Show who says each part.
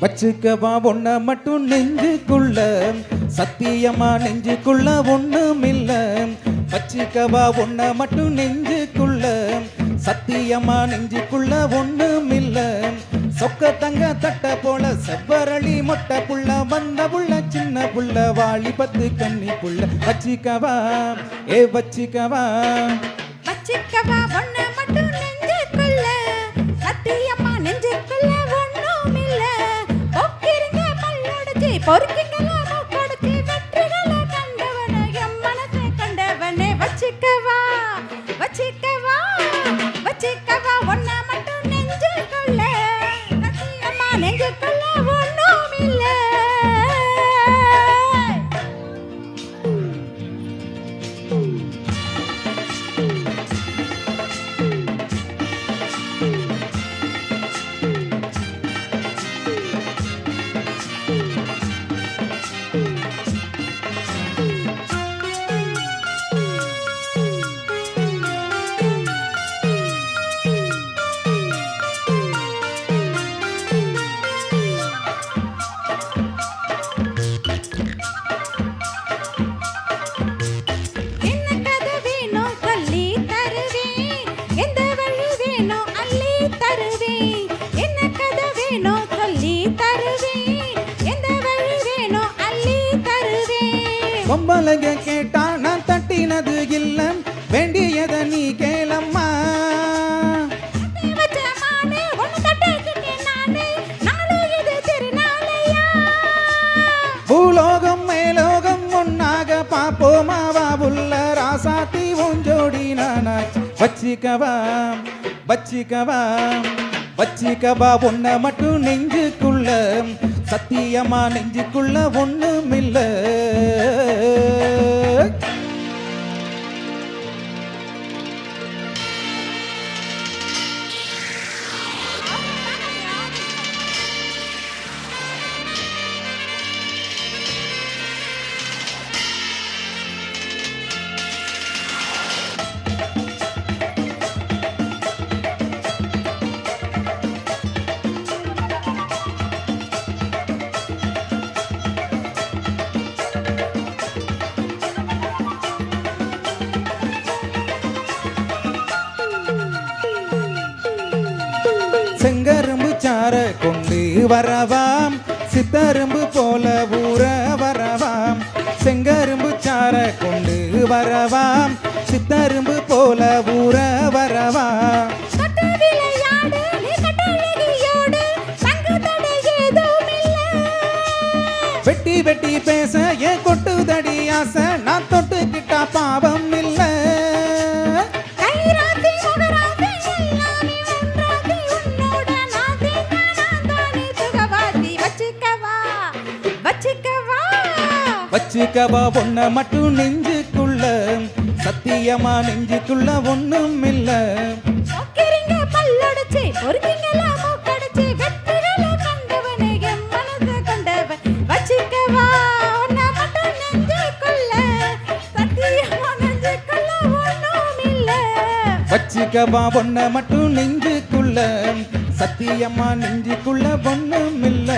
Speaker 1: வச்சுக்கவா ஒன்ன மட்டும் நெஞ்சுக்குள்ள, சத்தியமா நெஞ்சுக்குள்ள ஒண்ணும் இல்ல. வச்சுக்கவா ஒன்ன மட்டும் நெஞ்சுக்குள்ள, சத்தியமா நெஞ்சுக்குள்ள ஒண்ணும் இல்ல. சொக்க தங்க தட்ட போல செவ்வரளி மொட்டை புள்ள, வந்த புள்ள சின்ன புள்ள, வாளி பத்து கன்னி புள்ள. வச்சுக்கவா வச்சுக்கவா
Speaker 2: வச்சுக்கவா ஒன்ன மட்டும் நெஞ்சுக்குள்ள, சத்தியமா நெஞ்சுக்குள்ள ஒண்ணும் இல்ல. போக்கிருங்க பல்லொடிச்சு பொறுக்கிங்களா மூக்கொடிச்சு, வெற்றிகளை கண்டவன எம் மனசை கண்டவனே. வச்சுக்கவா வச்சுக்கவா வச்சுக்கவா ஒன்ன மட்டும் நெஞ்சுக்குள்ள, சத்தியமா நெஞ்சுக்குள்ள ஒண்ணும் இல்ல.
Speaker 1: பொம்பளைங்க கேட்டா நான் தட்டினது இல்ல, வேண்டியத நீ கேளம்மா. பூலோகம் மேலோகம் ஒன்னாக பாப்போமாவா புள்ள, ராசாத்தி உஞ்சோடி நானாச்சு. வச்சிக்கவா வச்சிக்கவா வச்சிக்கவா ஒன்ன மட்டும் நெஞ்சுக்குள்ள, சத்தியமா நெஞ்சுக்குள்ள ஒண்ணும் இல்ல. செங்கரும்பு சார கொண்டு வரவாம், சித்தரும்பு போல ஊற வரவாம். செங்கரும்பு சார கொண்டு வரவாம், சித்தரும்பு போல ஊற வரவாம். வெட்டி வெட்டி பேச ஏன் கொட்டுதடி ஆசை, நான் தொட்டுக்கிட்டா பாவம் இல்ல. வச்சுக்கவா ஒன்ன மட்டும் நெஞ்சுக்குள்ள, சத்தியமா நெஞ்சுக்குள்ள ஒண்ணும் இல்ல.
Speaker 2: போக்கிருங்க பல்லொடிச்சு பொறுக்கிங்களா மூக்கொடிச்சு, வெற்றிகளை கண்டவனே எம் மனசை கண்டவன். வச்சுக்கவா ஒன்ன மட்டும் நெஞ்சுக்குள்ள, சத்தியமா நெஞ்சுக்குள்ள ஒண்ணும் இல்ல.
Speaker 1: வச்சுக்கவா ஒன்ன மட்டும் நெஞ்சுக்குள்ள, சத்தியமா நெஞ்சுக்குள்ள ஒண்ணும் இல்ல.